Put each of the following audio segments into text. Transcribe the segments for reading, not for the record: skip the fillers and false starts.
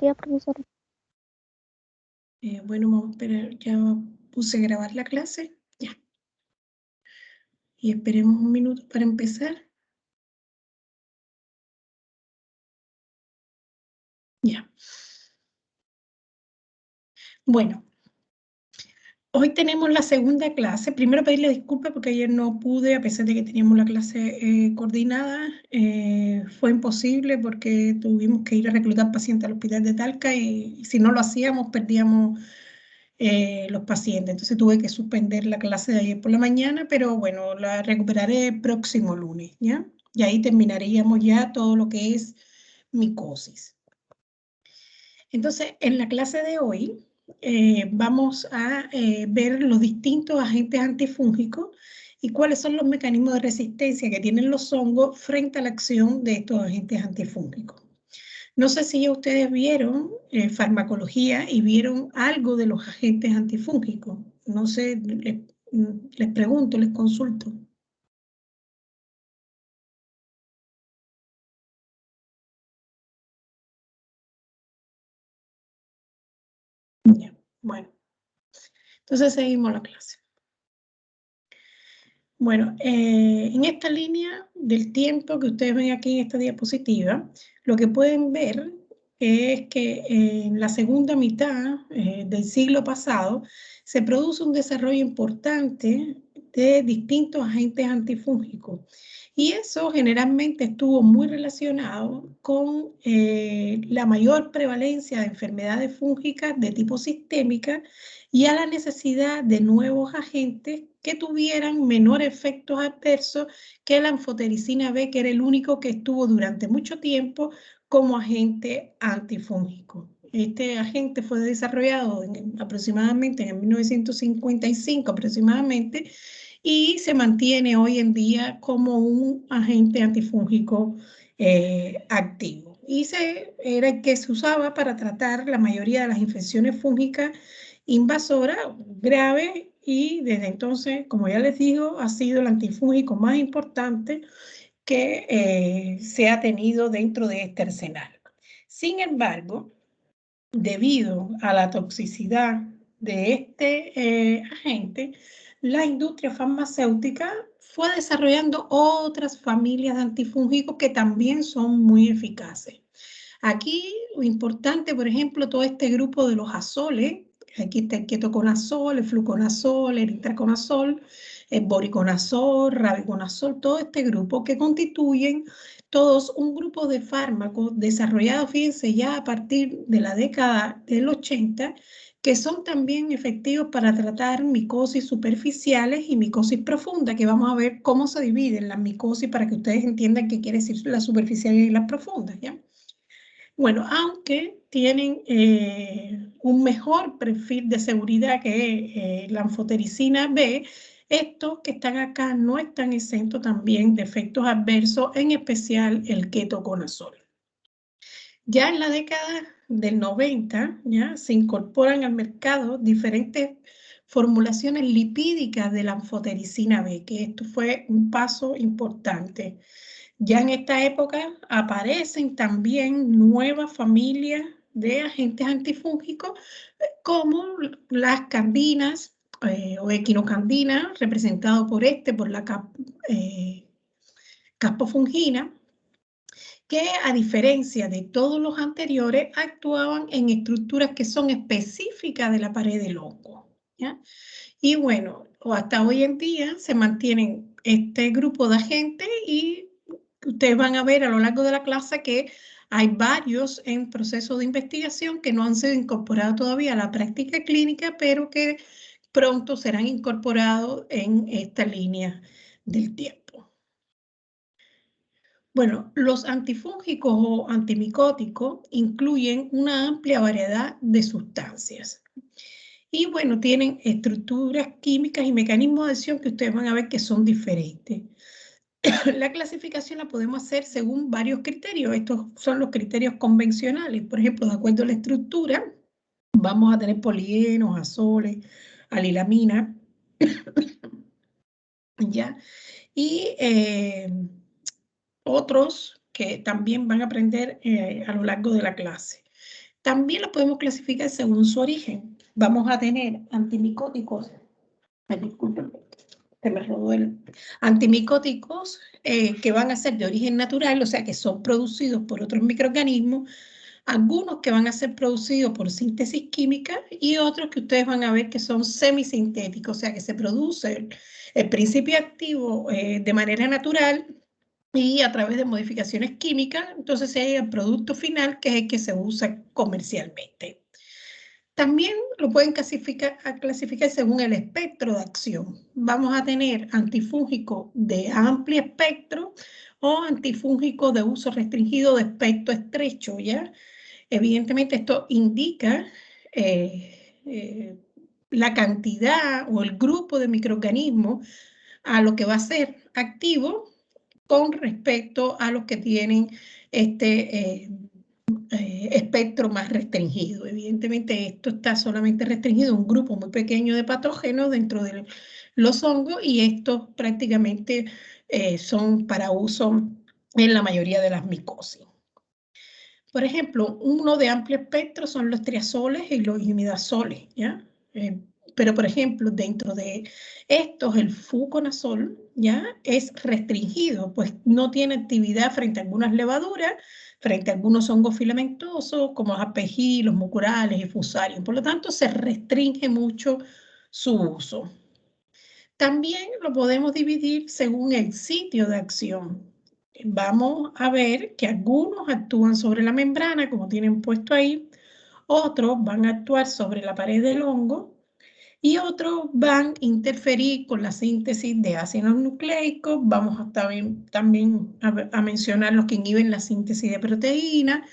días, profesora. Bueno, vamos a esperar, ya puse a grabar la clase, ya. Y esperemos un minuto para empezar. Ya. Bueno, hoy tenemos la segunda clase. Primero pedirle disculpas porque ayer no pude, a pesar de que teníamos la clase coordinada. Fue imposible porque tuvimos que ir a reclutar pacientes al hospital de Talca y si no lo hacíamos perdíamos los pacientes. Entonces tuve que suspender la clase de ayer por la mañana, pero bueno, la recuperaré el próximo lunes, ¿ya? Y ahí terminaríamos ya todo lo que es micosis. Entonces, en la clase de hoy vamos a ver los distintos agentes antifúngicos y cuáles son los mecanismos de resistencia que tienen los hongos frente a la acción de estos agentes antifúngicos. No sé si ya ustedes vieron farmacología y vieron algo de los agentes antifúngicos. No sé, les pregunto, les consulto. Ya, bueno, entonces seguimos la clase. Bueno, en esta línea del tiempo que ustedes ven aquí en esta diapositiva, lo que pueden ver es que en la segunda mitad del siglo pasado se produce un desarrollo importante de distintos agentes antifúngicos. Y eso generalmente estuvo muy relacionado con la mayor prevalencia de enfermedades fúngicas de tipo sistémica y a la necesidad de nuevos agentes que tuvieran menor efectos adversos que la anfotericina B, que era el único que estuvo durante mucho tiempo como agente antifúngico. Este agente fue desarrollado aproximadamente en 1955 aproximadamente y se mantiene hoy en día como un agente antifúngico activo. Y era el que se usaba para tratar la mayoría de las infecciones fúngicas invasora, grave, y desde entonces, como ya les digo, ha sido el antifúngico más importante que se ha tenido dentro de este arsenal. Sin embargo, debido a la toxicidad de este agente, la industria farmacéutica fue desarrollando otras familias de antifúngicos que también son muy eficaces. Aquí lo importante, por ejemplo, todo este grupo de los azoles, aquí está el ketoconazol, el fluconazol, el itraconazol, el boriconazol, rabiconazol, todo este grupo que constituyen todos un grupo de fármacos desarrollados, fíjense, ya a partir de la década del 80, que son también efectivos para tratar micosis superficiales y micosis profunda, que vamos a ver cómo se dividen las micosis para que ustedes entiendan qué quiere decir las superficiales y las profundas, ¿ya? Bueno, aunque tienen un mejor perfil de seguridad que la anfotericina B, estos que están acá no están exentos también de efectos adversos, en especial el ketoconazol. Ya en la década del 90, ya se incorporan al mercado diferentes formulaciones lipídicas de la anfotericina B, que esto fue un paso importante. Ya en esta época aparecen también nuevas familias de agentes antifúngicos como las candinas o equinocandinas, representado por la caspofungina, que a diferencia de todos los anteriores actuaban en estructuras que son específicas de la pared del hongo, ¿ya? Y bueno, hasta hoy en día se mantienen este grupo de agentes y ustedes van a ver a lo largo de la clase que hay varios en proceso de investigación que no han sido incorporados todavía a la práctica clínica, pero que pronto serán incorporados en esta línea del tiempo. Bueno, los antifúngicos o antimicóticos incluyen una amplia variedad de sustancias. Y bueno, tienen estructuras químicas y mecanismos de acción que ustedes van a ver que son diferentes. La clasificación la podemos hacer según varios criterios. Estos son los criterios convencionales. Por ejemplo, de acuerdo a la estructura, vamos a tener polienos, azoles, alilamina, ¿ya? Y otros que también van a aprender a lo largo de la clase. También lo podemos clasificar según su origen. Vamos a tener antimicóticos, disculpen, se me rodó antimicóticos que van a ser de origen natural, o sea que son producidos por otros microorganismos, algunos que van a ser producidos por síntesis química y otros que ustedes van a ver que son semisintéticos, o sea que se produce el principio activo de manera natural y a través de modificaciones químicas, entonces hay el producto final que es el que se usa comercialmente. También lo pueden clasificar según el espectro de acción. Vamos a tener antifúngicos de amplio espectro o antifúngicos de uso restringido de espectro estrecho, ¿ya? Evidentemente esto indica la cantidad o el grupo de microorganismos a lo que va a ser activo con respecto a los que tienen espectro más restringido. Evidentemente esto está solamente restringido a un grupo muy pequeño de patógenos dentro de los hongos y estos prácticamente son para uso en la mayoría de las micosis. Por ejemplo, uno de amplio espectro son los triazoles y los imidazoles, ¿ya? Pero, por ejemplo, dentro de estos, el fluconazol, ¿ya? Es restringido, pues no tiene actividad frente a algunas levaduras, frente a algunos hongos filamentosos, como los APG, los mucorales y fusarium. Por lo tanto, se restringe mucho su uso. También lo podemos dividir según el sitio de acción. Vamos a ver que algunos actúan sobre la membrana, como tienen puesto ahí, otros van a actuar sobre la pared del hongo y otros van a interferir con la síntesis de ácidos nucleicos. Vamos a también a mencionar los que inhiben la síntesis de proteínas,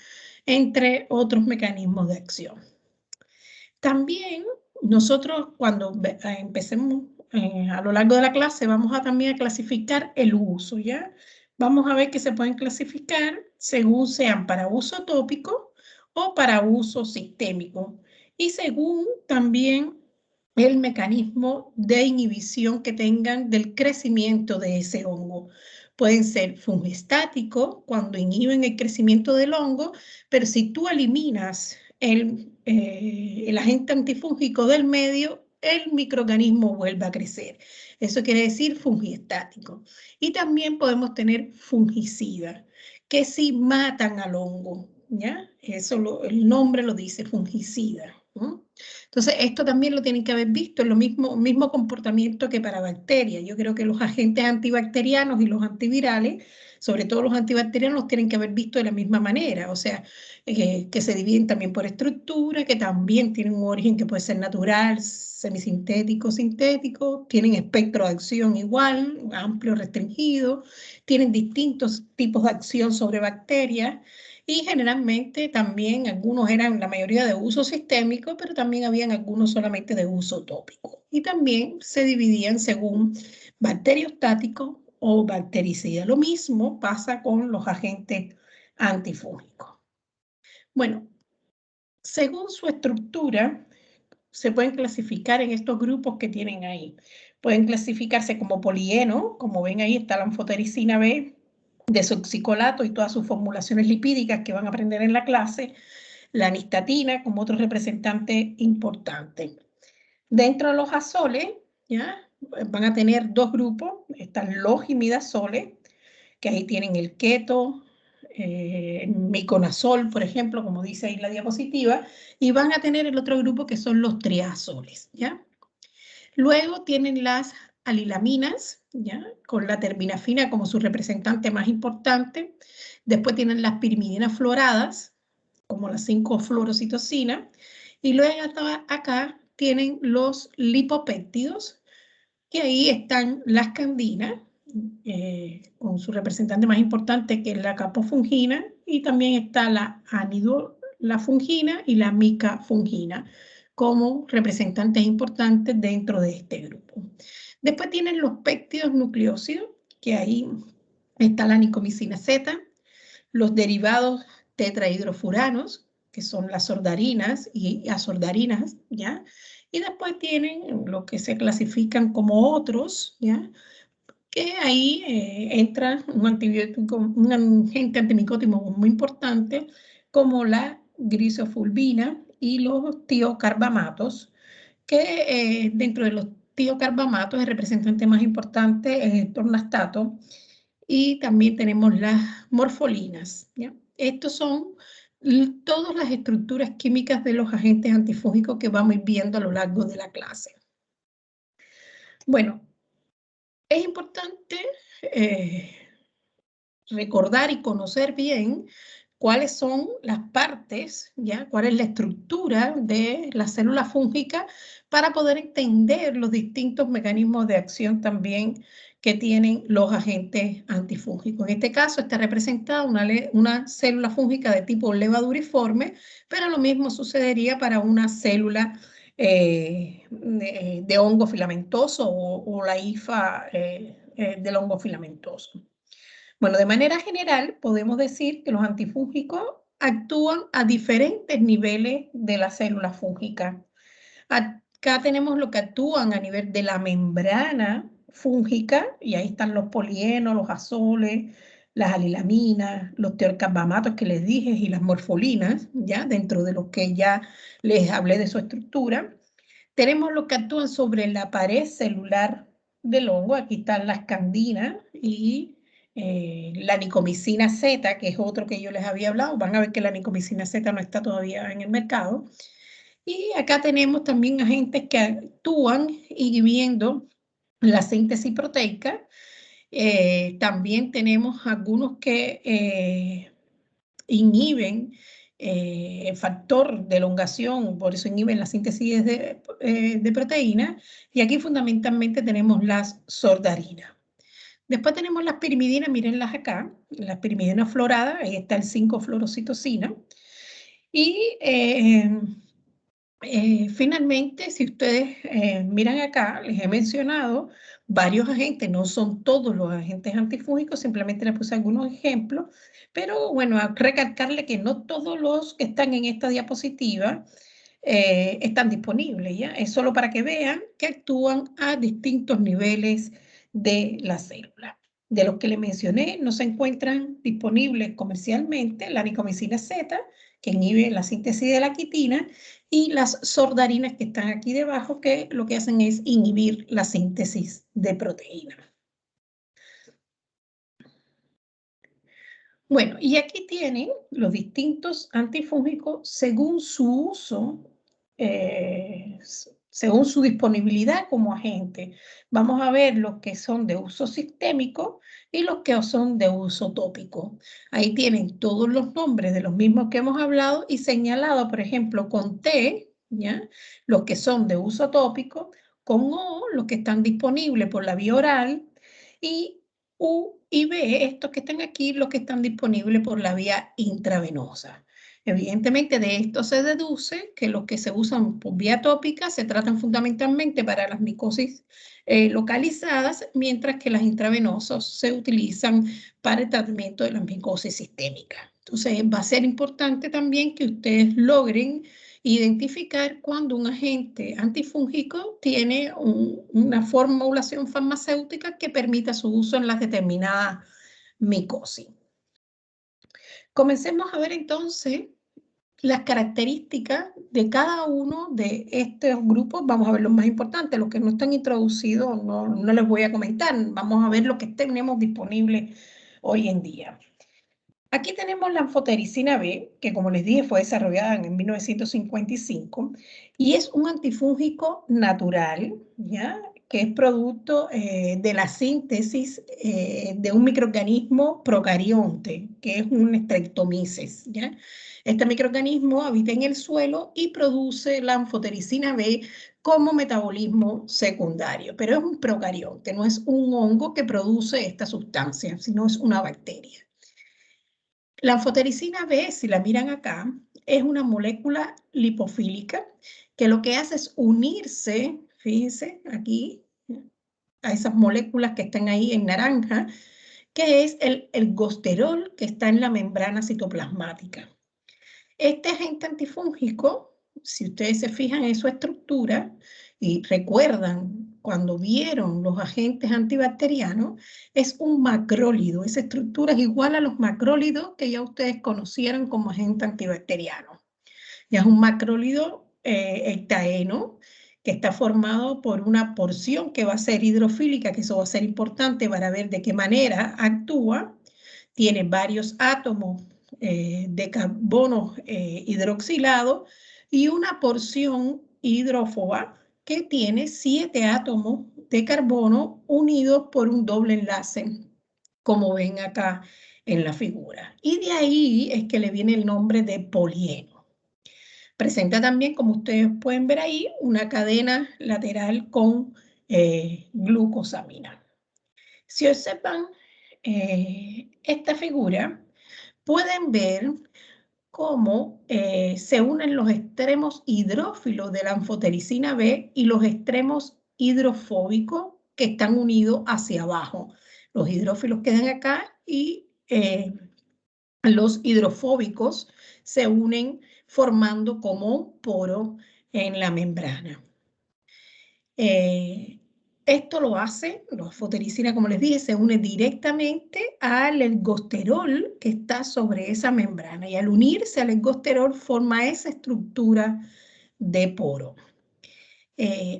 entre otros mecanismos de acción. También nosotros cuando empecemos a lo largo de la clase vamos a también a clasificar el uso, ¿ya? Vamos a ver que se pueden clasificar según sean para uso tópico o para uso sistémico y según también el mecanismo de inhibición que tengan del crecimiento de ese hongo. Pueden ser fungestáticos cuando inhiben el crecimiento del hongo, pero si tú eliminas el agente antifúngico del medio, el microorganismo vuelve a crecer. Eso quiere decir fungiestático. Y también podemos tener fungicidas, que sí matan al hongo, ¿ya? Eso el nombre lo dice, fungicida. ¿No? Entonces, esto también lo tienen que haber visto, es lo mismo comportamiento que para bacterias. Yo creo que los agentes antibacterianos y los antivirales, sobre todo los antibacterianos, los tienen que haber visto de la misma manera, o sea, que se dividen también por estructura, que también tienen un origen que puede ser natural, semisintético, sintético, tienen espectro de acción igual, amplio, restringido, tienen distintos tipos de acción sobre bacterias, y generalmente también algunos eran la mayoría de uso sistémico, pero también habían algunos solamente de uso tópico. Y también se dividían según bacteriostáticos o bactericidas. Lo mismo pasa con los agentes antifúngicos. Bueno, según su estructura, se pueden clasificar en estos grupos que tienen ahí. Pueden clasificarse como polieno, como ven ahí está la anfotericina B, desoxicolato y todas sus formulaciones lipídicas que van a aprender en la clase, la nistatina como otro representante importante. Dentro de los azoles, ¿ya? Van a tener dos grupos, están los imidazoles, que ahí tienen el keto, miconazol, por ejemplo, como dice ahí la diapositiva, y van a tener el otro grupo que son los triazoles, ¿ya? Luego tienen las alilaminas, ¿ya? Con la terminafina como su representante más importante. Después tienen las pirimidinas fluoradas, como las 5-fluorocitosina. Y luego acá tienen los lipopéptidos, que ahí están las candinas, con su representante más importante, que es la capofungina, y también está la anidolafungina y la micafungina como representantes importantes dentro de este grupo. Después tienen los péptidos nucleócidos, que ahí está la nicomicina Z, los derivados tetrahidrofuranos, que son las sordarinas y azordarinas, ¿ya? Y después tienen lo que se clasifican como otros, ¿ya? Que ahí entra un antibiótico, un agente antimicótico muy importante, como la grisofulvina y los tiocarbamatos, que dentro de los tiocarbamatos el representante más importante es el tornastato, y también tenemos las morfolinas, ¿ya? Estos son todas las estructuras químicas de los agentes antifúngicos que vamos a ir viendo a lo largo de la clase. Bueno, es importante recordar y conocer bien cuáles son las partes, ¿ya? Cuál es la estructura de la célula fúngica para poder entender los distintos mecanismos de acción también que tienen los agentes antifúngicos. En este caso está representada una célula fúngica de tipo levaduriforme, pero lo mismo sucedería para una célula de hongo filamentoso o la hifa del hongo filamentoso. Bueno, de manera general podemos decir que los antifúngicos actúan a diferentes niveles de la célula fúngica. Acá tenemos lo que actúan a nivel de la membrana fúngica, y ahí están los polienos, los azoles, las alilaminas, los tiocarbamatos que les dije y las morfolinas, ya dentro de lo que ya les hablé de su estructura. Tenemos los que actúan sobre la pared celular del hongo. Aquí están las candinas y la nicomicina Z, que es otro que yo les había hablado. Van a ver que la nicomicina Z no está todavía en el mercado. Y acá tenemos también agentes que actúan inhibiendo la síntesis proteica. También tenemos algunos que inhiben el factor de elongación, por eso inhiben la síntesis de proteínas. Y aquí fundamentalmente tenemos las sordarinas. Después tenemos las pirimidinas, mírenlas acá, las pirimidinas floradas, ahí está el 5-fluorocitosina. Y finalmente, si ustedes miran acá, les he mencionado varios agentes, no son todos los agentes antifúngicos, simplemente les puse algunos ejemplos, pero bueno, a recalcarle que no todos los que están en esta diapositiva están disponibles, ¿ya? Es solo para que vean que actúan a distintos niveles de la célula. De los que les mencioné, no se encuentran disponibles comercialmente la nicomicina Z, que inhibe la síntesis de la quitina, y las sordarinas que están aquí debajo, que lo que hacen es inhibir la síntesis de proteína. Bueno, y aquí tienen los distintos antifúngicos según su uso, según su disponibilidad como agente. Vamos a ver los que son de uso sistémico y los que son de uso tópico. Ahí tienen todos los nombres de los mismos que hemos hablado y señalado, por ejemplo, con T, ¿ya? Los que son de uso tópico, con O, los que están disponibles por la vía oral, y U y B, estos que están aquí, los que están disponibles por la vía intravenosa. Evidentemente, de esto se deduce que los que se usan por vía tópica se tratan fundamentalmente para las micosis localizadas, mientras que las intravenosas se utilizan para el tratamiento de las micosis sistémicas. Entonces, va a ser importante también que ustedes logren identificar cuando un agente antifúngico tiene una formulación farmacéutica que permita su uso en las determinadas micosis. Comencemos a ver entonces las características de cada uno de estos grupos. Vamos a ver los más importantes, los que no están introducidos no les voy a comentar. Vamos a ver lo que tenemos disponible hoy en día. Aquí tenemos la anfotericina B, que como les dije fue desarrollada en 1955 y es un antifúngico natural, ¿ya? Que es producto de la síntesis de un microorganismo procarionte, que es un Streptomyces, ¿ya? Este microorganismo habita en el suelo y produce la anfotericina B como metabolismo secundario, pero es un procarionte, no es un hongo que produce esta sustancia, sino es una bacteria. La anfotericina B, si la miran acá, es una molécula lipofílica que lo que hace es unirse, fíjense aquí, a esas moléculas que están ahí en naranja, que es el ergosterol que está en la membrana citoplasmática. Este agente antifúngico, si ustedes se fijan en su estructura y recuerdan cuando vieron los agentes antibacterianos, es un macrólido. Esa estructura es igual a los macrólidos que ya ustedes conocieron como agente antibacteriano. Ya es un macrólido hectaeno que está formado por una porción que va a ser hidrofílica, que eso va a ser importante para ver de qué manera actúa. Tiene varios átomos de carbono hidroxilado y una porción hidrófoba que tiene 7 átomos de carbono unidos por un doble enlace, como ven acá en la figura. Y de ahí es que le viene el nombre de polieno. Presenta también, como ustedes pueden ver ahí, una cadena lateral con glucosamina. Si observan esta figura, pueden ver cómo se unen los extremos hidrófilos de la anfotericina B y los extremos hidrofóbicos que están unidos hacia abajo. Los hidrófilos quedan acá y los hidrofóbicos se unen formando como un poro en la membrana. Esto lo hace, la anfotericina, como les dije, se une directamente al ergosterol que está sobre esa membrana y al unirse al ergosterol forma esa estructura de poro.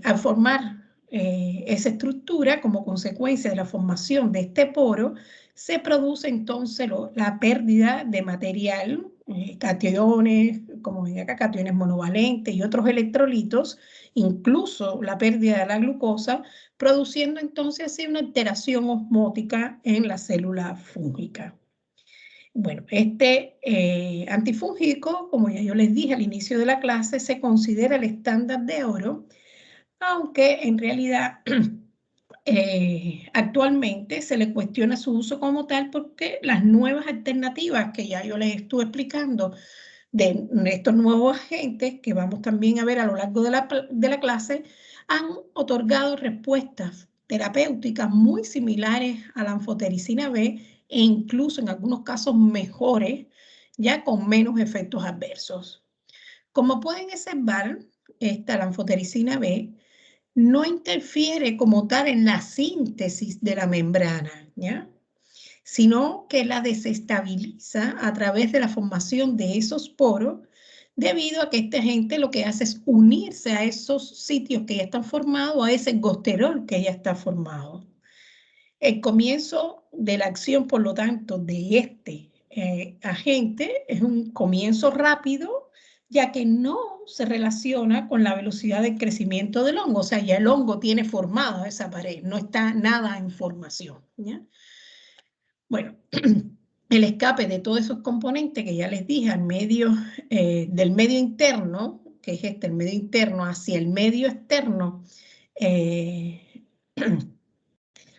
Al formar esa estructura, como consecuencia de la formación de este poro, se produce entonces la pérdida de material, cationes, como ven acá, cationes monovalentes y otros electrolitos, incluso la pérdida de la glucosa, produciendo entonces así una alteración osmótica en la célula fúngica. Bueno, este antifúngico, como ya yo les dije al inicio de la clase, se considera el estándar de oro, aunque en realidad actualmente se le cuestiona su uso como tal porque las nuevas alternativas que ya yo les estuve explicando de estos nuevos agentes que vamos también a ver a lo largo de la clase han otorgado respuestas terapéuticas muy similares a la anfotericina B e incluso en algunos casos mejores, ya con menos efectos adversos. Como pueden observar, la anfotericina B no interfiere como tal en la síntesis de la membrana, ¿ya? Sino que la desestabiliza a través de la formación de esos poros, debido a que este agente lo que hace es unirse a esos sitios que ya están formados, a ese ergosterol que ya está formado. El comienzo de la acción, por lo tanto, de este agente es un comienzo rápido, ya que no se relaciona con la velocidad de crecimiento del hongo. O sea, ya el hongo tiene formada esa pared, no está nada en formación, ¿ya? Bueno, el escape de todos esos componentes que ya les dije al medio, del medio interno, que es el medio interno, hacia el medio externo,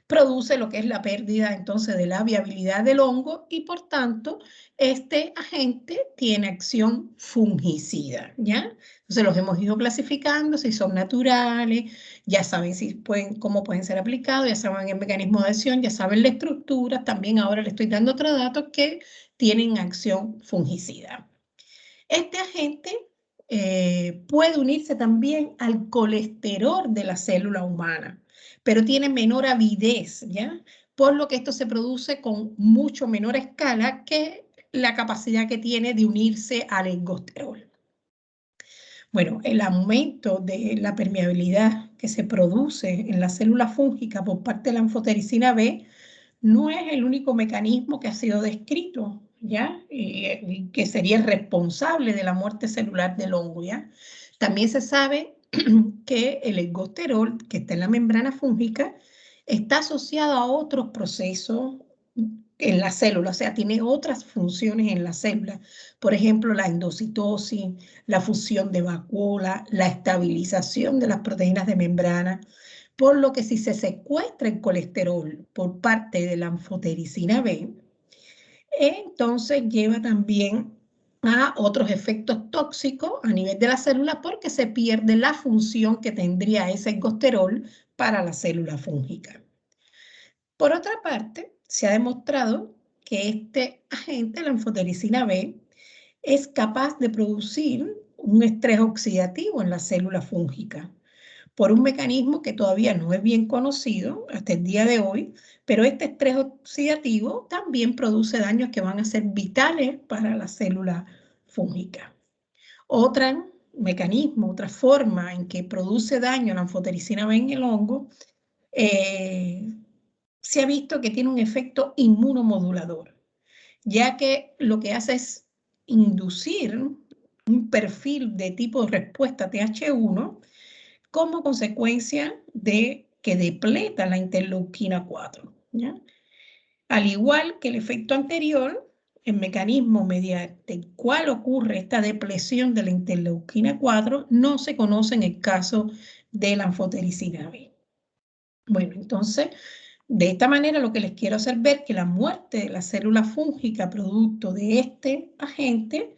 produce lo que es la pérdida entonces de la viabilidad del hongo y por tanto este agente tiene acción fungicida, ¿ya? Entonces los hemos ido clasificando, si son naturales, ya saben cómo pueden ser aplicados, ya saben el mecanismo de acción, ya saben la estructura, también ahora les estoy dando otros datos que tienen acción fungicida. Este agente puede unirse también al colesterol de la célula humana, pero tiene menor avidez, ¿ya? Por lo que esto se produce con mucho menor escala que la capacidad que tiene de unirse al ergosterol. Bueno, el aumento de la permeabilidad que se produce en la célula fúngica por parte de la anfotericina B no es el único mecanismo que ha sido descrito, ¿ya? Y que sería el responsable de la muerte celular del hongo, ¿ya? También se sabe que el ergosterol, que está en la membrana fúngica, está asociado a otros procesos en la célula, o sea, tiene otras funciones en la célula. Por ejemplo, la endocitosis, la fusión de vacuola, la estabilización de las proteínas de membrana, por lo que si se secuestra el colesterol por parte de la anfotericina B, entonces lleva también a otros efectos tóxicos a nivel de la célula porque se pierde la función que tendría ese ergosterol para la célula fúngica. Por otra parte, se ha demostrado que este agente, la anfotericina B, es capaz de producir un estrés oxidativo en la célula fúngica por un mecanismo que todavía no es bien conocido hasta el día de hoy, pero este estrés oxidativo también produce daños que van a ser vitales para la célula fúngica. Otro mecanismo, otra forma en que produce daño la anfotericina B en el hongo, se ha visto que tiene un efecto inmunomodulador, ya que lo que hace es inducir un perfil de tipo de respuesta TH1 como consecuencia de que depleta la interleuquina 4, ¿ya? Al igual que el efecto anterior, el mecanismo mediante el cual ocurre esta depresión de la interleuquina 4 no se conoce en el caso de la anfotericina B. Bueno, entonces, de esta manera lo que les quiero hacer ver que la muerte de la célula fúngica producto de este agente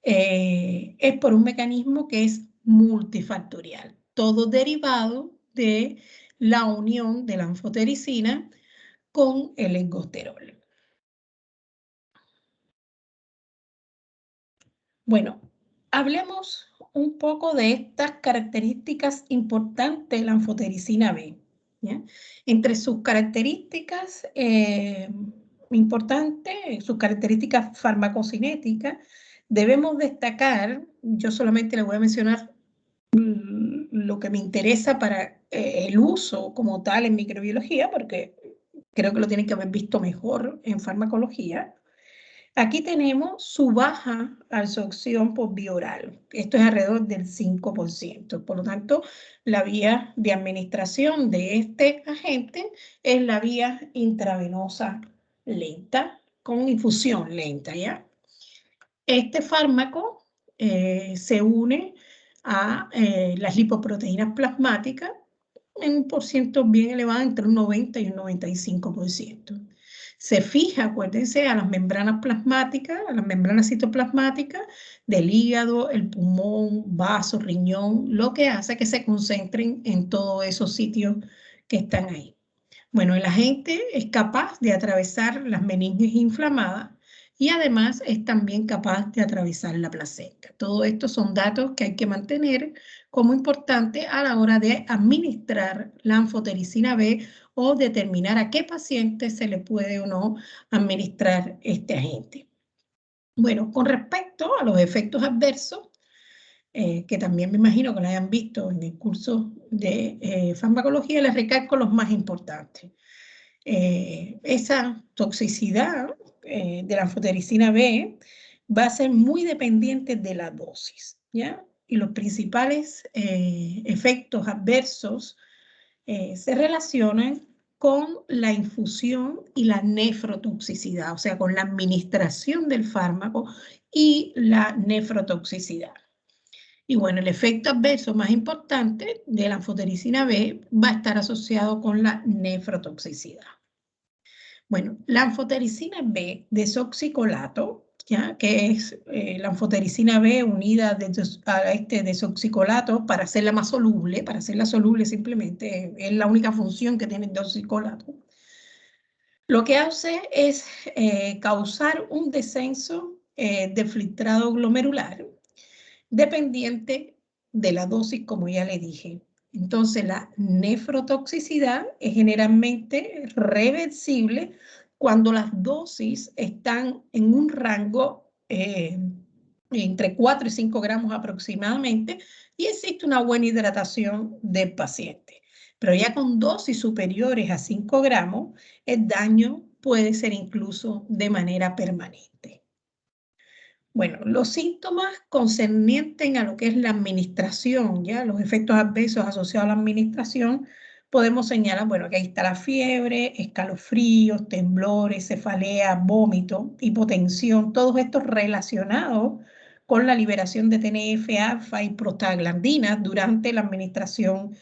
es por un mecanismo que es multifactorial, todo derivado de la unión de la anfotericina con el ergosterol. Bueno, hablemos un poco de estas características importantes de la anfotericina B, ¿ya? Entre sus características importantes, sus características farmacocinéticas, debemos destacar, yo solamente le voy a mencionar lo que me interesa para el uso como tal en microbiología, porque creo que lo tienen que haber visto mejor en farmacología. Aquí tenemos su baja absorción por vía oral. Esto es alrededor del 5%. Por lo tanto, la vía de administración de este agente es la vía intravenosa lenta, con infusión lenta, ¿ya? Este fármaco se une a las lipoproteínas plasmáticas en un porcentaje bien elevado, entre un 90 y un 95%. Se fija, acuérdense, a las membranas plasmáticas, a las membranas citoplasmáticas del hígado, el pulmón, vaso, riñón, lo que hace que se concentren en todos esos sitios que están ahí. Bueno, el agente es capaz de atravesar las meninges inflamadas y además es también capaz de atravesar la placenta. Todo esto son datos que hay que mantener como importantes a la hora de administrar la anfotericina B o determinar a qué paciente se le puede o no administrar este agente. Bueno, con respecto a los efectos adversos, que también me imagino que lo hayan visto en el curso de farmacología, les recalco los más importantes. Esa toxicidad de la anfotericina B va a ser muy dependiente de la dosis, ¿ya? Y los principales efectos adversos se relacionan con la infusión y la nefrotoxicidad, o sea, con la administración del fármaco y la nefrotoxicidad. Y bueno, el efecto adverso más importante de la anfotericina B va a estar asociado con la nefrotoxicidad. Bueno, la anfotericina B desoxicolato, ¿ya? Que es la anfotericina B unida a este desoxicolato para hacerla más soluble, para hacerla soluble simplemente, es la única función que tiene el desoxicolato. Lo que hace es causar un descenso de filtrado glomerular dependiente de la dosis, como ya le dije. Entonces, la nefrotoxicidad es generalmente reversible cuando las dosis están en un rango entre 4 y 5 gramos aproximadamente y existe una buena hidratación del paciente. Pero ya con dosis superiores a 5 gramos, el daño puede ser incluso de manera permanente. Bueno, los síntomas concernientes a lo que es la administración, ya los efectos adversos asociados a la administración, podemos señalar, bueno, que ahí está la fiebre, escalofríos, temblores, cefalea, vómito, hipotensión, todos estos relacionados con la liberación de TNF-alfa y prostaglandinas durante la administración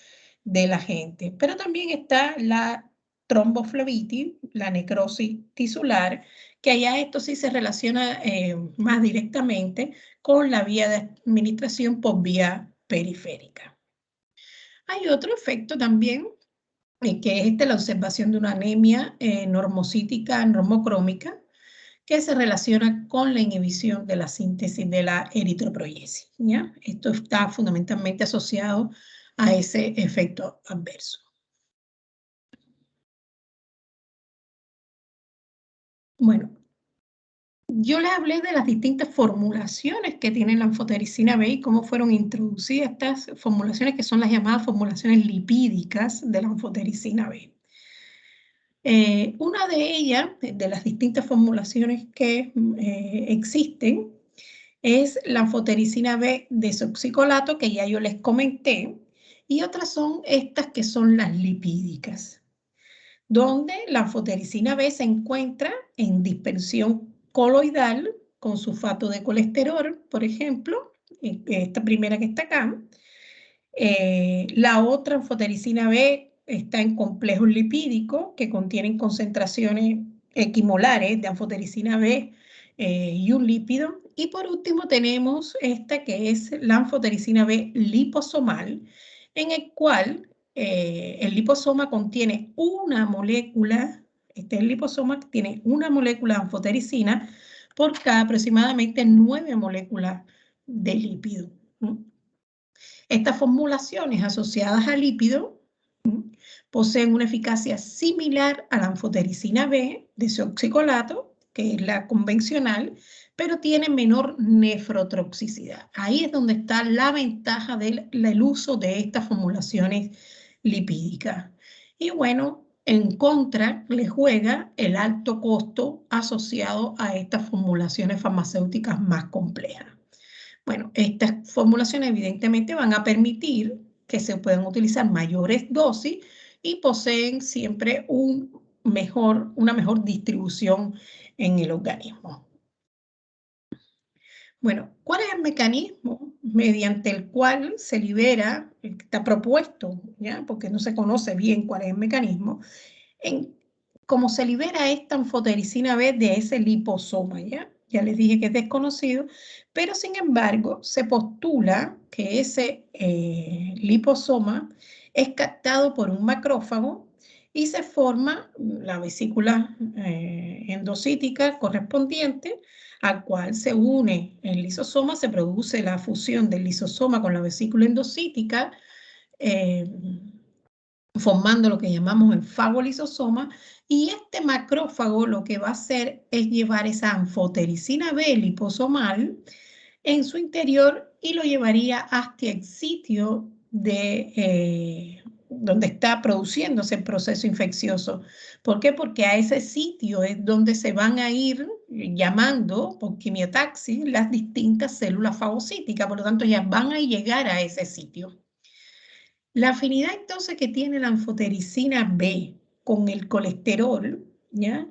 del agente. Pero también está la tromboflebitis, la necrosis tisular, que allá esto sí se relaciona más directamente con la vía de administración por vía periférica. Hay otro efecto también, que es la observación de una anemia normocítica normocrómica, que se relaciona con la inhibición de la síntesis de la eritropoyesis, ¿ya? Esto está fundamentalmente asociado a ese efecto adverso. Bueno, Yo les hablé de las distintas formulaciones que tiene la anfotericina B y cómo fueron introducidas estas formulaciones que son las llamadas formulaciones lipídicas de la anfotericina B. Una de ellas, de las distintas formulaciones que existen, es la anfotericina B desoxicolato, que ya yo les comenté, y otras son estas que son las lipídicas, donde la anfotericina B se encuentra en dispersión coloidal con sulfato de colesterol, por ejemplo, esta primera que está acá. La otra anfotericina B está en complejos lipídicos que contienen concentraciones equimolares de anfotericina B y un lípido. Y por último tenemos esta que es la anfotericina B liposomal, en el cual el liposoma contiene una molécula, el liposoma tiene una molécula de anfotericina por cada aproximadamente 9 moléculas de lípido. Estas formulaciones asociadas a lípido poseen una eficacia similar a la anfotericina B desoxicolato, que es la convencional, pero tiene menor nefrotoxicidad. Ahí es donde está la ventaja del uso de estas formulaciones lipídicas. Y bueno, en contra le juega el alto costo asociado a estas formulaciones farmacéuticas más complejas. Bueno, estas formulaciones evidentemente van a permitir que se puedan utilizar mayores dosis y poseen siempre una mejor distribución en el organismo. Bueno, ¿cuál es el mecanismo mediante el cual se libera, está propuesto, ¿ya? Porque no se conoce bien cuál es el mecanismo, cómo se libera esta anfotericina B de ese liposoma, ¿ya? Ya les dije que es desconocido, pero sin embargo se postula que ese liposoma es captado por un macrófago y se forma la vesícula endocítica correspondiente, al cual se une el lisosoma, se produce la fusión del lisosoma con la vesícula endocítica, formando lo que llamamos el fagolisosoma, y este macrófago lo que va a hacer es llevar esa anfotericina B liposomal en su interior y lo llevaría hasta el sitio donde está produciéndose el proceso infeccioso. ¿Por qué? Porque a ese sitio es donde se van a ir llamando por quimiotaxis las distintas células fagocíticas, por lo tanto ya van a llegar a ese sitio. La afinidad entonces que tiene la anfotericina B con el colesterol, ¿ya?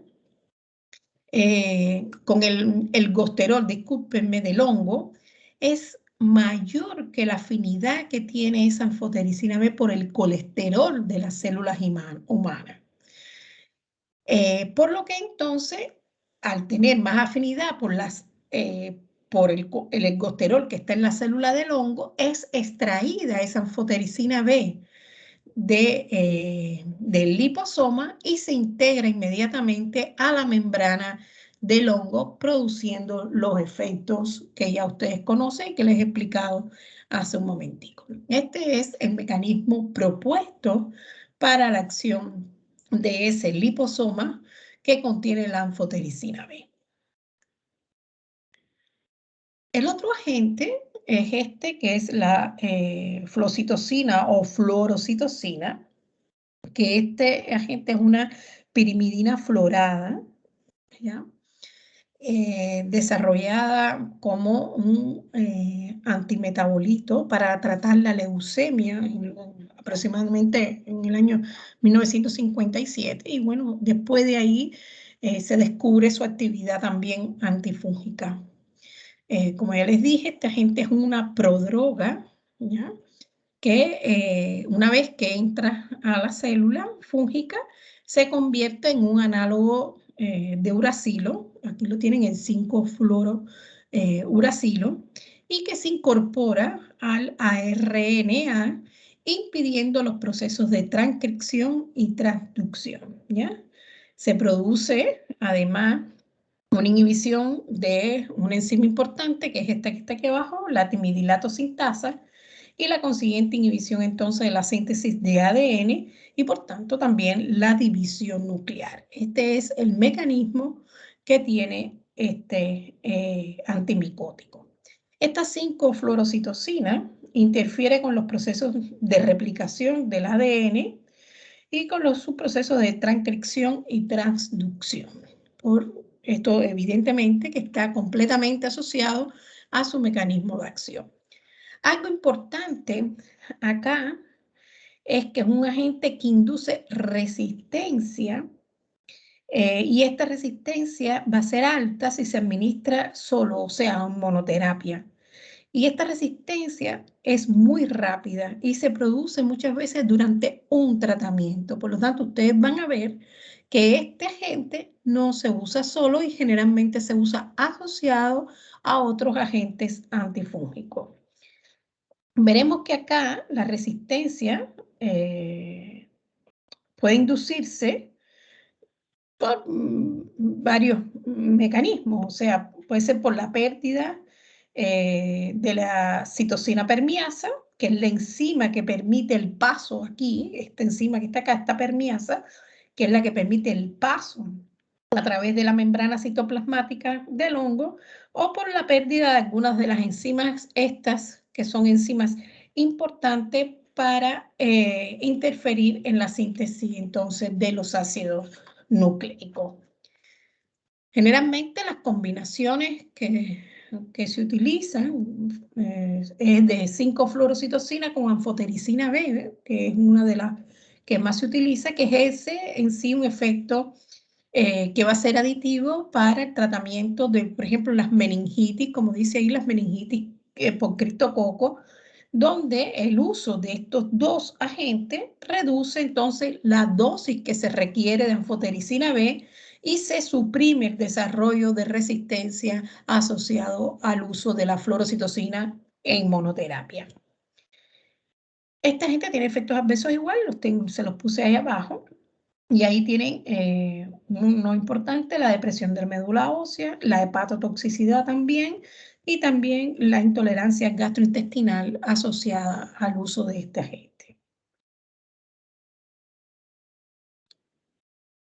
Con el gosterol, discúlpenme, del hongo, es mayor que la afinidad que tiene esa anfotericina B por el colesterol de las células humanas. Por lo que entonces, al tener más afinidad por el ergosterol que está en la célula del hongo, es extraída esa anfotericina B del liposoma y se integra inmediatamente a la membrana del hongo, produciendo los efectos que ya ustedes conocen y que les he explicado hace un momentico. Este es el mecanismo propuesto para la acción de ese liposoma que contiene la anfotericina B. El otro agente es este, que es la flocitocina o fluorocitocina, que este agente es una pirimidina florada, ¿ya? Desarrollada como un antimetabolito para tratar la leucemia aproximadamente en el año 1957, y bueno, después de ahí se descubre su actividad también antifúngica. Como ya les dije, este agente es una prodroga, ¿ya? Que una vez que entra a la célula fúngica, se convierte en un análogo de uracilo, aquí lo tienen en 5-fluorouracilo, y que se incorpora al ARNA, impidiendo los procesos de transcripción y transducción, ¿ya? Se produce, además, una inhibición de una enzima importante, que es esta que está aquí abajo, la timidilato sintasa, y la consiguiente inhibición entonces de la síntesis de ADN y por tanto también la división nuclear. Este es el mecanismo que tiene este antimicótico. Esta 5-fluorocitosina interfiere con los procesos de replicación del ADN y con los subprocesos de transcripción y transducción. Por esto, evidentemente, que está completamente asociado a su mecanismo de acción. Algo importante acá es que es un agente que induce resistencia y esta resistencia va a ser alta si se administra solo, o sea, en monoterapia. Y esta resistencia es muy rápida y se produce muchas veces durante un tratamiento. Por lo tanto, ustedes van a ver que este agente no se usa solo y generalmente se usa asociado a otros agentes antifúngicos. Veremos que acá la resistencia puede inducirse por varios mecanismos, o sea, puede ser por la pérdida de la citosina permeasa, que es la enzima que permite el paso aquí, esta enzima que está acá, esta permeasa, que es la que permite el paso a través de la membrana citoplasmática del hongo, o por la pérdida de algunas de las enzimas estas, que son enzimas importantes para interferir en la síntesis entonces de los ácidos nucleico. Generalmente las combinaciones que se utilizan es de 5-fluorocitosina con anfotericina B, que es una de las que más se utiliza, que es ese en sí un efecto que va a ser aditivo para el tratamiento de, por ejemplo, las meningitis, como dice ahí, las meningitis por criptococo, donde el uso de estos dos agentes reduce entonces la dosis que se requiere de anfotericina B y se suprime el desarrollo de resistencia asociado al uso de la fluorocitosina en monoterapia. Esta gente tiene efectos adversos igual, se los puse ahí abajo. Y ahí tienen uno importante, la depresión de la médula ósea, la hepatotoxicidad también, y también la intolerancia gastrointestinal asociada al uso de este agente.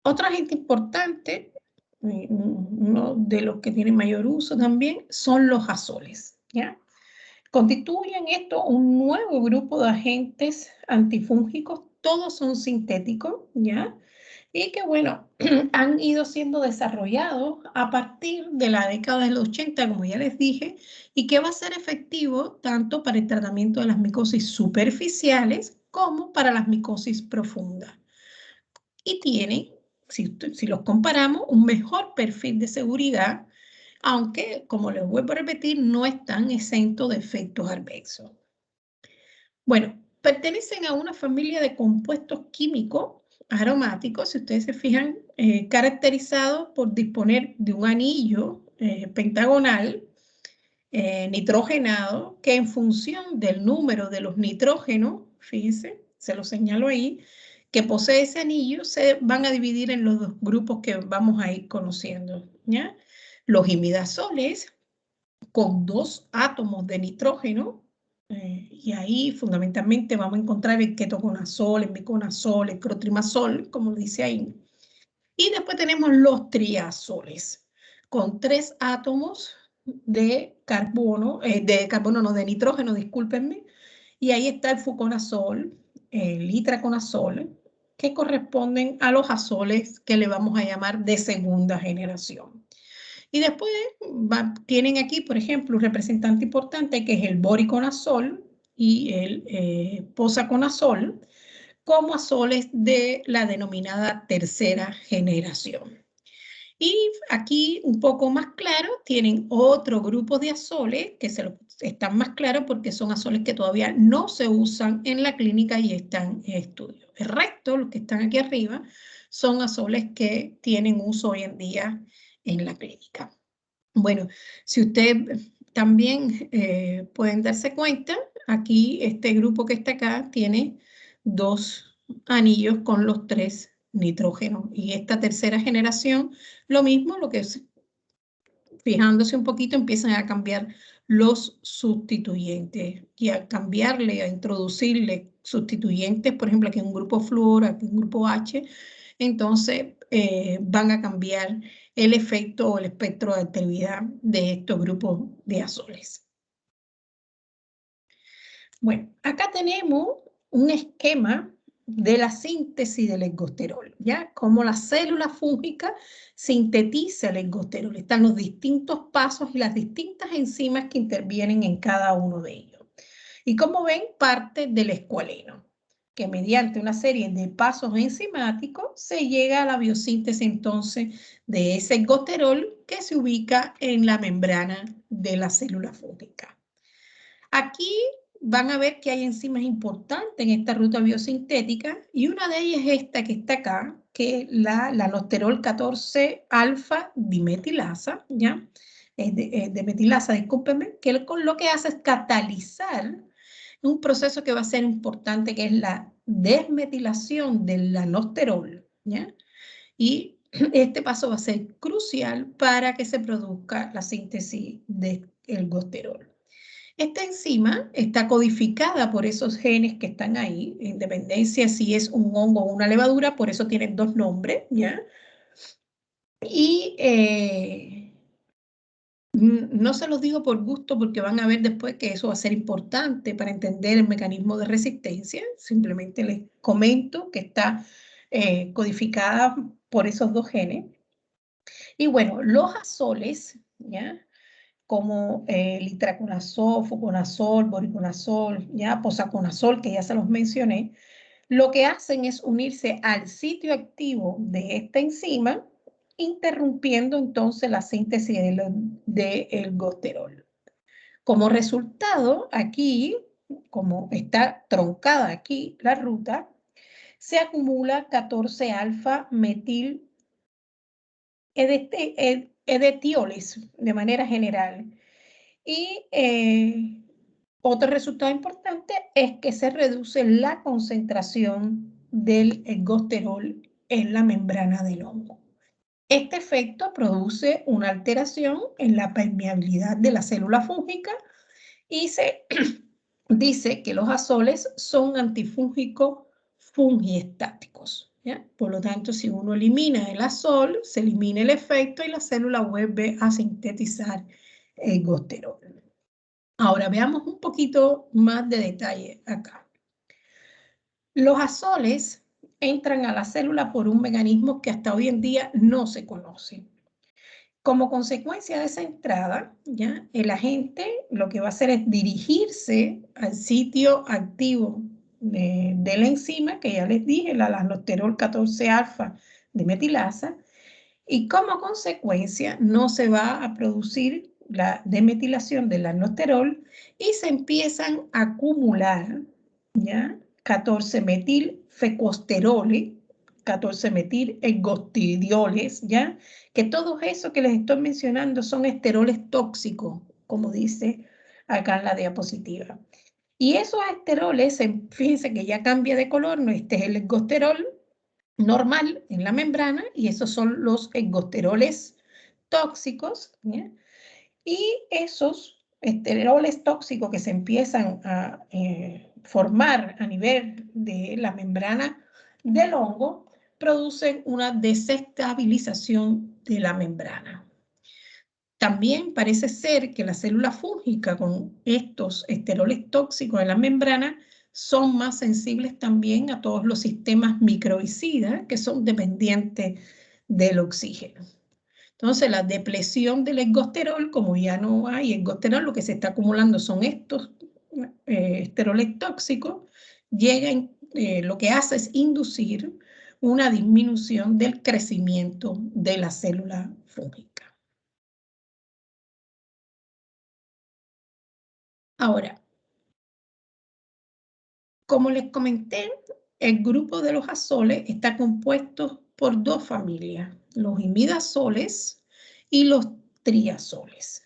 Otro agente importante, uno de los que tiene mayor uso también, son los azoles, ¿ya? Constituyen esto un nuevo grupo de agentes antifúngicos, todos son sintéticos, ¿ya? Y que, bueno, han ido siendo desarrollados a partir de la década del 80, como ya les dije, y que va a ser efectivo tanto para el tratamiento de las micosis superficiales como para las micosis profundas. Y tienen, si los comparamos, un mejor perfil de seguridad, aunque, como les vuelvo a repetir, no están exentos de efectos adversos. Bueno, pertenecen a una familia de compuestos químicos aromáticos, si ustedes se fijan, caracterizados por disponer de un anillo pentagonal nitrogenado que en función del número de los nitrógenos, fíjense, se lo señalo ahí, que posee ese anillo, se van a dividir en los dos grupos que vamos a ir conociendo, ¿ya? Los imidazoles con 2 átomos de nitrógeno, y ahí fundamentalmente vamos a encontrar el ketoconazol, el miconazol, el clotrimazol, como dice ahí. Y después tenemos los triazoles, con 3 átomos de carbono, de nitrógeno, discúlpenme, y ahí está el fluconazol, el itraconazol, que corresponden a los azoles que le vamos a llamar de segunda generación. Y después tienen aquí, por ejemplo, un representante importante que es el boriconazol y el posaconazol, como azoles de la denominada tercera generación. Y aquí un poco más claro, tienen otro grupo de azoles que están más claros porque son azoles que todavía no se usan en la clínica y están en estudio. El resto, los que están aquí arriba, son azoles que tienen uso hoy en día en la clínica. Bueno, si ustedes también pueden darse cuenta, aquí este grupo que está acá tiene 2 anillos con los 3 nitrógenos. Y esta tercera generación, lo mismo, lo que es, fijándose un poquito, empiezan a cambiar los sustituyentes. Y al cambiarle, a introducirle sustituyentes, por ejemplo, aquí un grupo flúor, aquí un grupo H, entonces van a cambiar el efecto o el espectro de actividad de estos grupos de azoles. Bueno, acá tenemos un esquema de la síntesis del ergosterol, ¿ya? Cómo la célula fúngica sintetiza el ergosterol. Están los distintos pasos y las distintas enzimas que intervienen en cada uno de ellos. Y como ven, parte del escualeno, que mediante una serie de pasos enzimáticos se llega a la biosíntesis entonces de ese ergosterol que se ubica en la membrana de la célula fúngica. Aquí van a ver que hay enzimas importantes en esta ruta biosintética y una de ellas es esta que está acá, que es la aldosterol 14-alfa dimetilasa, ¿ya? De metilasa, discúlpenme, que lo que hace es catalizar un proceso que va a ser importante, que es la desmetilación del aldosterol, ¿ya? Y este paso va a ser crucial para que se produzca la síntesis del ergosterol. Esta enzima está codificada por esos genes que están ahí, en dependencia si es un hongo o una levadura, por eso tienen dos nombres, ¿ya? Y no se los digo por gusto porque van a ver después que eso va a ser importante para entender el mecanismo de resistencia. Simplemente les comento que está codificada por esos dos genes. Y bueno, los azoles, ¿ya? Como el itraconazol, fluconazol, boriconazol, ya posaconazol, que ya se los mencioné, lo que hacen es unirse al sitio activo de esta enzima, interrumpiendo entonces la síntesis de ergosterol. Como resultado, aquí, como está troncada aquí la ruta, se acumula 14-alfa metil edetioles de manera general. Y otro resultado importante es que se reduce la concentración del ergosterol en la membrana del hongo. Este efecto produce una alteración en la permeabilidad de la célula fúngica y se dice que los azoles son antifúngicos fungiestáticos, ¿ya? Por lo tanto, si uno elimina el azol, se elimina el efecto y la célula vuelve a sintetizar ergosterol. Ahora veamos un poquito más de detalle acá. Los azoles entran a la célula por un mecanismo que hasta hoy en día no se conoce. Como consecuencia de esa entrada, ¿ya? El agente lo que va a hacer es dirigirse al sitio activo de la enzima, que ya les dije, la aldosterol 14-alfa de metilasa, y como consecuencia no se va a producir la demetilación del aldosterol y se empiezan a acumular, ¿ya? 14-metilfecosterole, 14-metil-ergostidioles, ¿ya? Que todos esos que les estoy mencionando son esteroles tóxicos, como dice acá en la diapositiva. Y esos esteroles, fíjense que ya cambia de color, no, este es el ergosterol normal en la membrana y esos son los ergosteroles tóxicos, ¿ya? Y esos esteroles tóxicos que se empiezan a formar a nivel de la membrana del hongo producen una desestabilización de la membrana. También parece ser que la célula fúngica con estos esteroles tóxicos en la membrana son más sensibles también a todos los sistemas microbicidas que son dependientes del oxígeno. Entonces, la depresión del ergosterol, como ya no hay ergosterol, lo que se está acumulando son estos esteroles tóxicos, lo que hace es inducir una disminución del crecimiento de la célula fúngica. Ahora, como les comenté, el grupo de los azoles está compuesto por dos familias, los imidazoles y los triazoles,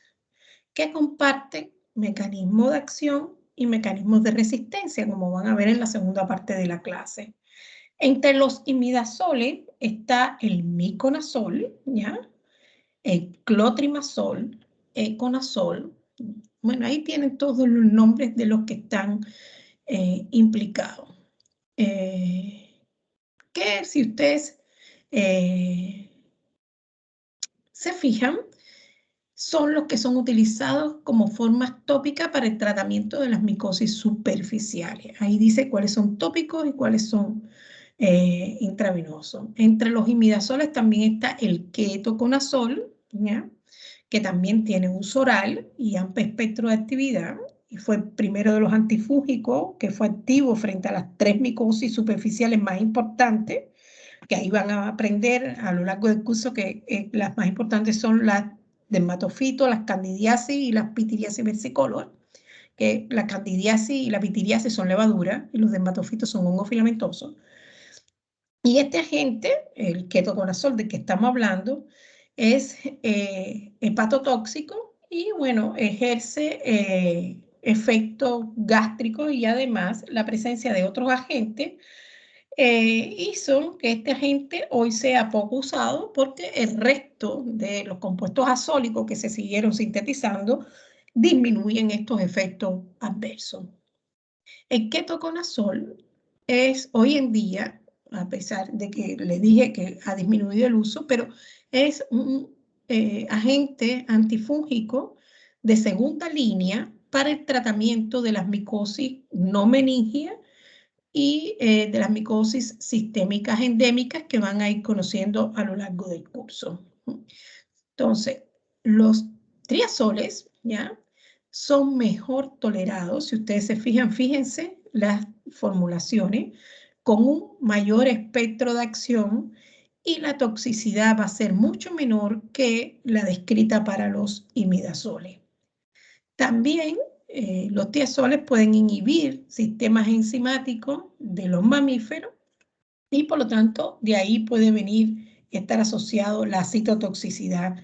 que comparten mecanismos de acción y mecanismos de resistencia, como van a ver en la segunda parte de la clase. Entre los imidazoles está el miconazol, ¿ya? El clotrimazol, econazol. Bueno, ahí tienen todos los nombres de los que están implicados. Que si ustedes se fijan, son los que son utilizados como formas tópicas para el tratamiento de las micosis superficiales. Ahí dice cuáles son tópicos y cuáles son intravenosos. Entre los imidazoles también está el ketoconazol, ¿ya? Que también tiene uso oral y amplio espectro de actividad, y fue el primero de los antifúngicos que fue activo frente a las 3 micosis superficiales más importantes, que ahí van a aprender a lo largo del curso que las más importantes son las dermatofitos, las candidiasis y las pitiriasis versicolor, que la candidiasis y la pitiriasis son levaduras y los dermatofitos son hongos filamentosos. Y este agente, el ketoconazol del que estamos hablando, es hepatotóxico y, bueno, ejerce efecto gástrico, y además la presencia de otros agentes hizo que este agente hoy sea poco usado, porque el resto de los compuestos azólicos que se siguieron sintetizando disminuyen estos efectos adversos. El ketoconazol es hoy en día, a pesar de que le dije que ha disminuido el uso, pero es un agente antifúngico de segunda línea para el tratamiento de las micosis no meningias y de las micosis sistémicas endémicas que van a ir conociendo a lo largo del curso. Entonces, los triazoles, ¿ya?, son mejor tolerados. Si ustedes se fijan, fíjense las formulaciones, con un mayor espectro de acción, y la toxicidad va a ser mucho menor que la descrita para los imidazoles. También los tiazoles pueden inhibir sistemas enzimáticos de los mamíferos, y por lo tanto de ahí puede venir y estar asociado la citotoxicidad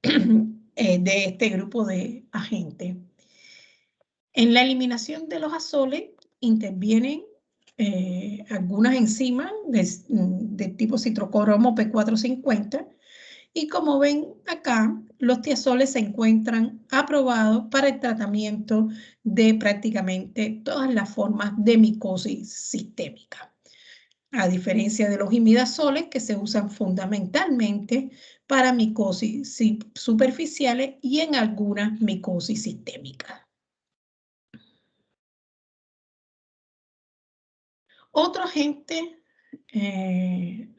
de este grupo de agentes. En la eliminación de los azoles intervienen algunas enzimas de tipo citrocromo P450, y como ven acá, los tiazoles se encuentran aprobados para el tratamiento de prácticamente todas las formas de micosis sistémica, a diferencia de los imidazoles, que se usan fundamentalmente para micosis superficiales y en algunas micosis sistémicas. Otro agente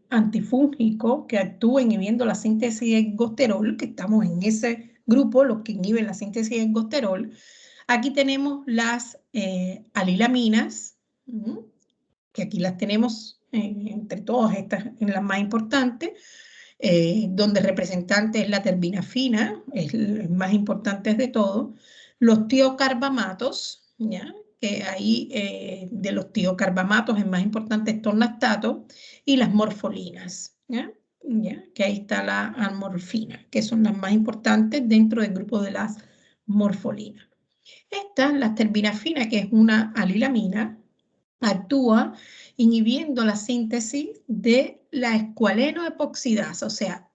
antifúngico que actúa inhibiendo la síntesis de ergosterol, que estamos en ese grupo, los que inhiben la síntesis de ergosterol, aquí tenemos las alilaminas, que aquí las tenemos entre todas estas, en las más importantes, donde representante es la terbinafina, es el más importante de todo, los tiocarbamatos, ¿ya?, que ahí de los tiocarbamatos el más importante es tornastato, y las morfolinas, ¿ya? Que ahí está la amorfina, que son las más importantes dentro del grupo de las morfolinas. Esta, la terbinafina, que es una alilamina, actúa inhibiendo la síntesis de la escualeno-epoxidasa, o sea,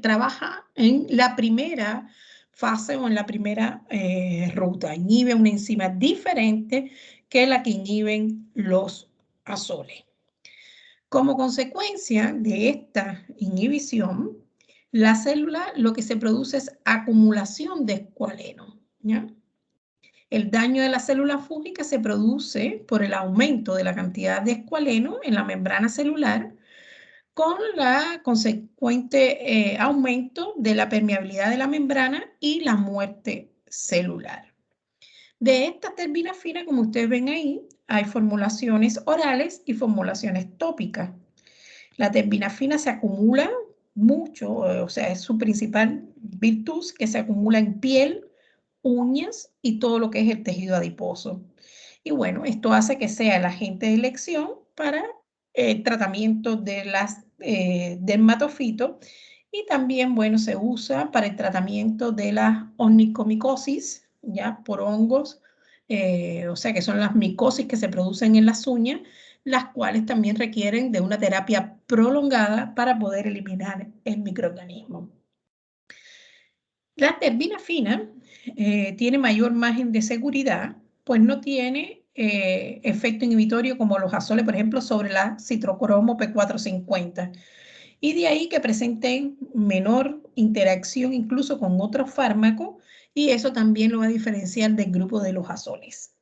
trabaja en la primera fase o en la primera ruta, inhibe una enzima diferente que la que inhiben los azoles. Como consecuencia de esta inhibición, la célula lo que se produce es acumulación de escualeno, ¿ya? El daño de la célula fúngica se produce por el aumento de la cantidad de escualeno en la membrana celular, con la consecuente aumento de la permeabilidad de la membrana y la muerte celular. De esta terbinafina, como ustedes ven ahí, hay formulaciones orales y formulaciones tópicas. La terbinafina se acumula mucho, o sea, es su principal virtud, que se acumula en piel, uñas y todo lo que es el tejido adiposo. Y bueno, esto hace que sea el agente de elección para el tratamiento de las dermatofitos, y también, bueno, se usa para el tratamiento de las onicomicosis, ya, por hongos, o sea, que son las micosis que se producen en las uñas, las cuales también requieren de una terapia prolongada para poder eliminar el microorganismo. La terbinafina tiene mayor margen de seguridad, pues no tiene efecto inhibitorio como los azoles, por ejemplo, sobre la citrocromo P450. y de ahí que presenten menor interacción incluso con otros fármacos, y eso también lo va a diferenciar del grupo de los azoles.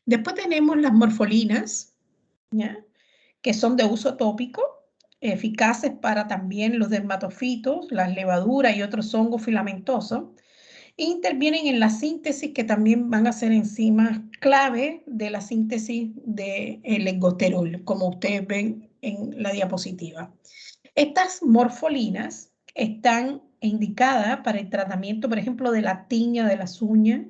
Después tenemos las morfolinas, ¿ya?, que son de uso tópico, eficaces para también los dermatofitos, las levaduras y otros hongos filamentosos. Intervienen en la síntesis, que también van a ser enzimas clave de la síntesis del ergosterol, como ustedes ven en la diapositiva. Estas morfolinas están indicadas para el tratamiento, por ejemplo, de la tiña de las uñas,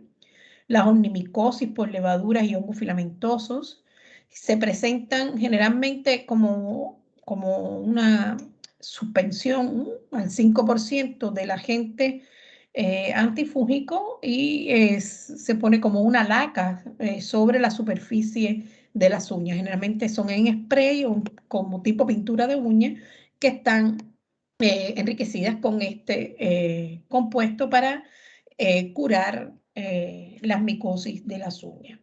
la onymicosis por levaduras y hongos filamentosos. Se presentan generalmente como una suspensión al 5% del agente antifúngico, y se pone como una laca sobre la superficie de las uñas. Generalmente son en spray o como tipo pintura de uña, que están enriquecidas con este compuesto para curar las micosis de las uñas.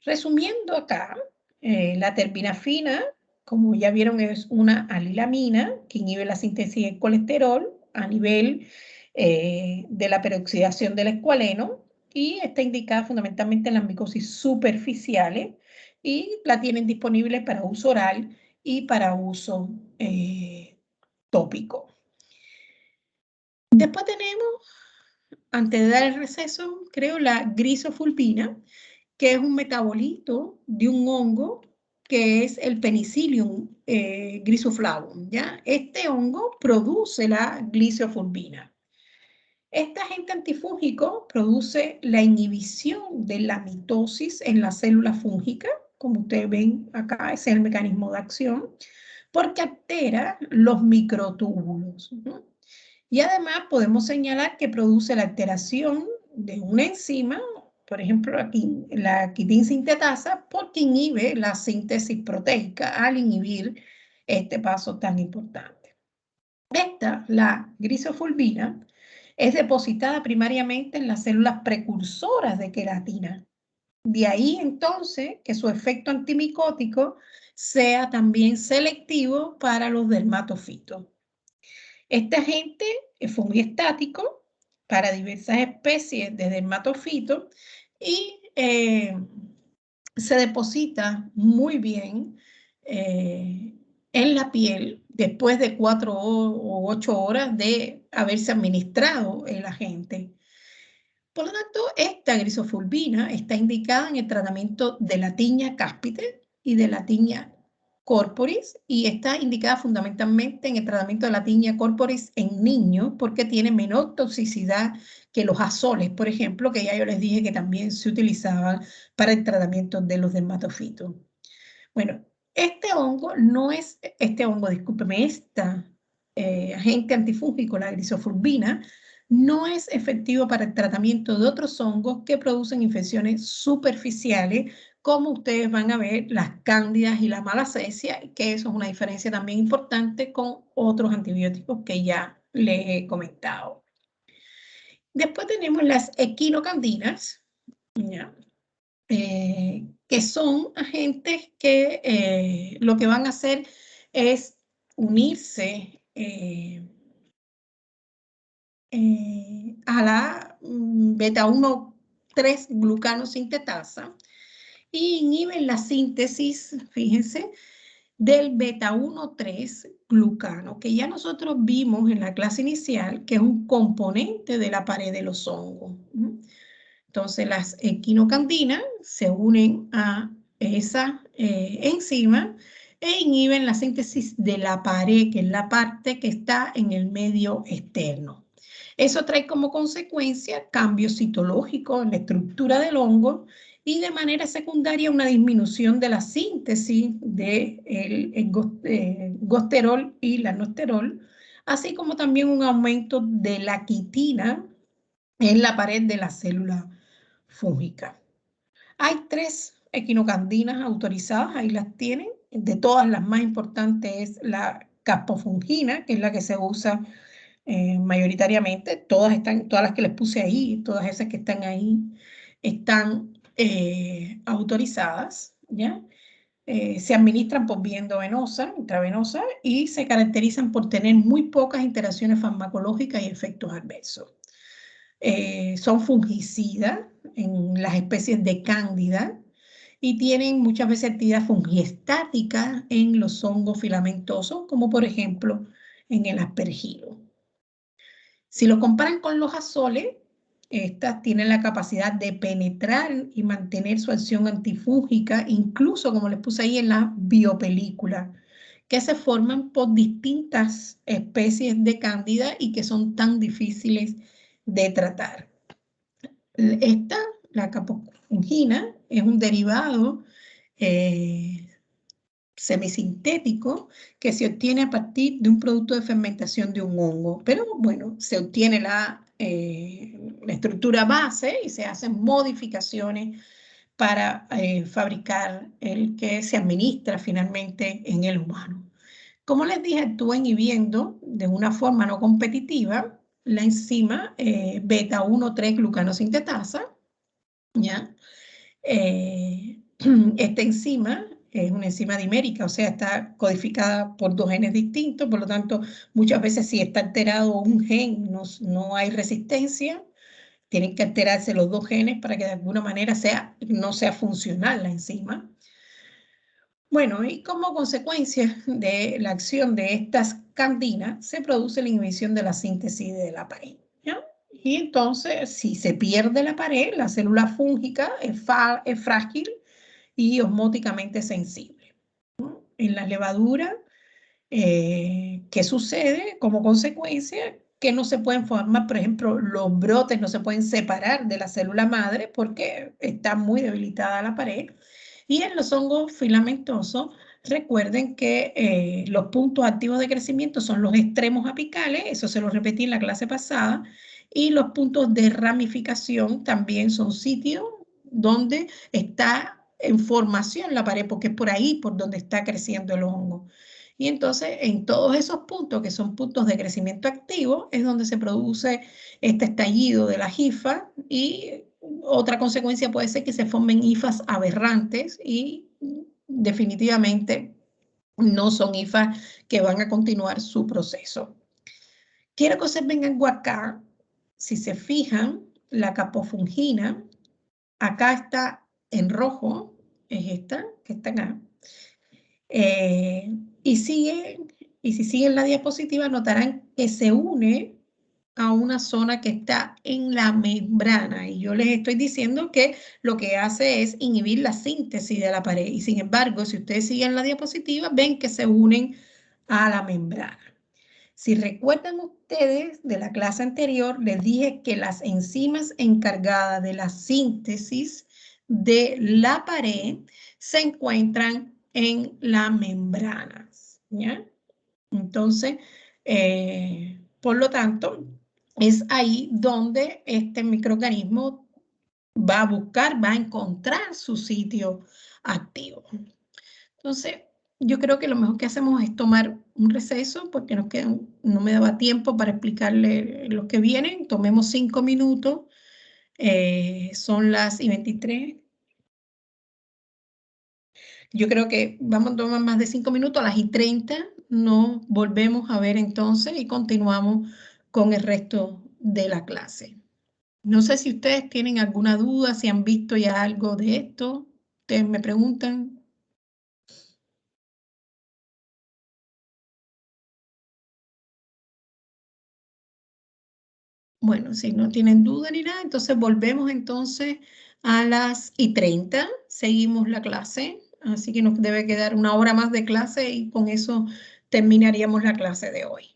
Resumiendo acá, la terbinafina, como ya vieron, es una alilamina que inhibe la síntesis del colesterol a nivel de la peroxidación del escualeno, y está indicada fundamentalmente en las micosis superficiales, y la tienen disponible para uso oral y para uso tópico. Después tenemos, antes de dar el receso, creo, la grisofulvina, que es un metabolito de un hongo que es el Penicillium grisoflavum, ¿ya? Este hongo produce la glisofulvina. Este agente antifúngico produce la inhibición de la mitosis en la célula fúngica, como ustedes ven acá, ese es el mecanismo de acción, porque altera los microtúbulos, ¿no? Y además podemos señalar que produce la alteración de una enzima, por ejemplo, aquí, la quitin sintetasa, porque inhibe la síntesis proteica al inhibir este paso tan importante. La grisofulvina, es depositada primariamente en las células precursoras de queratina. De ahí entonces que su efecto antimicótico sea también selectivo para los dermatofitos. Este agente es fungiestático para diversas especies de dermatofitos y se deposita muy bien en la piel después de 4 o 8 horas de haberse administrado el agente. Por lo tanto, esta grisofulvina está indicada en el tratamiento de la tiña cáspite y de la tiña corporis, y está indicada fundamentalmente en el tratamiento de la tiña corporis en niños, porque tiene menor toxicidad que los azoles, por ejemplo, que ya yo les dije que también se utilizaban para el tratamiento de los dermatofitos. Bueno, discúlpeme, esta agente antifúngico, la grisofulvina, no es efectivo para el tratamiento de otros hongos que producen infecciones superficiales, como ustedes van a ver, las cándidas y la malacesia, que eso es una diferencia también importante con otros antibióticos que ya les he comentado. Después tenemos las equinocandinas, ¿ya? Que son agentes que lo que van a hacer es unirse a la beta-1,3 glucano sintetasa, y inhiben la síntesis, fíjense, del beta-1,3 glucano, que ya nosotros vimos en la clase inicial que es un componente de la pared de los hongos. Entonces las equinocandinas se unen a esa enzima e inhiben la síntesis de la pared, que es la parte que está en el medio externo. Eso trae como consecuencia cambios citológicos en la estructura del hongo, y de manera secundaria una disminución de la síntesis del ergosterol y la nosterol, así como también un aumento de la quitina en la pared de la célula fúngica. Hay 3 equinocandinas autorizadas, ahí las tienen. De todas, las más importantes es la caspofungina, que es la que se usa mayoritariamente. Todas las que les puse ahí, todas esas que están ahí, están autorizadas, ¿ya? Se administran por vía endovenosa, intravenosa, y se caracterizan por tener muy pocas interacciones farmacológicas y efectos adversos. Son fungicidas en las especies de Cándida y tienen muchas veces actividad fungiestática en los hongos filamentosos, como por ejemplo en el aspergilo. Si lo comparan con los azoles, estas tienen la capacidad de penetrar y mantener su acción antifúngica, incluso como les puse ahí en la biopelícula, que se forman por distintas especies de cándida y que son tan difíciles de tratar. Esta, la capofungina, es un derivado semisintético que se obtiene a partir de un producto de fermentación de un hongo. Pero bueno, se obtiene la estructura base y se hacen modificaciones para fabricar el que se administra finalmente en el humano. Como les dije, actúa inhibiendo de una forma no competitiva la enzima beta 1,3-glucanosintetasa, ¿ya? Esta enzima es una enzima dimérica, o sea, está codificada por 2 genes distintos, por lo tanto, muchas veces si está alterado un gen, no hay resistencia, tienen que alterarse los 2 genes para que de alguna manera no sea funcional la enzima. Bueno, y como consecuencia de la acción de estas candinas, se produce la inhibición de la síntesis de la pared, ¿ya? Y entonces, si se pierde la pared, la célula fúngica es frágil y osmóticamente sensible, ¿no? En la levadura, ¿qué sucede como consecuencia? Que no se pueden formar, por ejemplo, los brotes no se pueden separar de la célula madre porque está muy debilitada la pared. Y en los hongos filamentosos, recuerden que los puntos activos de crecimiento son los extremos apicales, eso se lo repetí en la clase pasada, y los puntos de ramificación también son sitios donde está en formación la pared, porque es por ahí por donde está creciendo el hongo. Y entonces, en todos esos puntos, que son puntos de crecimiento activo, es donde se produce este estallido de la hifa, y otra consecuencia puede ser que se formen hifas aberrantes y definitivamente no son hifas que van a continuar su proceso. Quiero que observen algo acá. Si se fijan, la capofungina, acá está en rojo, es esta que está acá. Y si siguen la diapositiva, notarán que se une a una zona que está en la membrana. Y yo les estoy diciendo que lo que hace es inhibir la síntesis de la pared. Y sin embargo, si ustedes siguen la diapositiva, ven que se unen a la membrana. Si recuerdan ustedes de la clase anterior, les dije que las enzimas encargadas de la síntesis de la pared se encuentran en la membrana, ¿ya? Entonces, por lo tanto, es ahí donde este microorganismo va a buscar, va a encontrar su sitio activo. Entonces, yo creo que lo mejor que hacemos es tomar un receso porque no me daba tiempo para explicarle los que vienen. Tomemos 5 minutos, son las 23. Yo creo que vamos a tomar más de 5 minutos, a las 30 nos volvemos a ver entonces y continuamos con el resto de la clase. No sé si ustedes tienen alguna duda, si han visto ya algo de esto. Ustedes me preguntan. Bueno, si no tienen duda ni nada, entonces volvemos entonces a las 30. Seguimos la clase, así que nos debe quedar una hora más de clase y con eso terminaríamos la clase de hoy.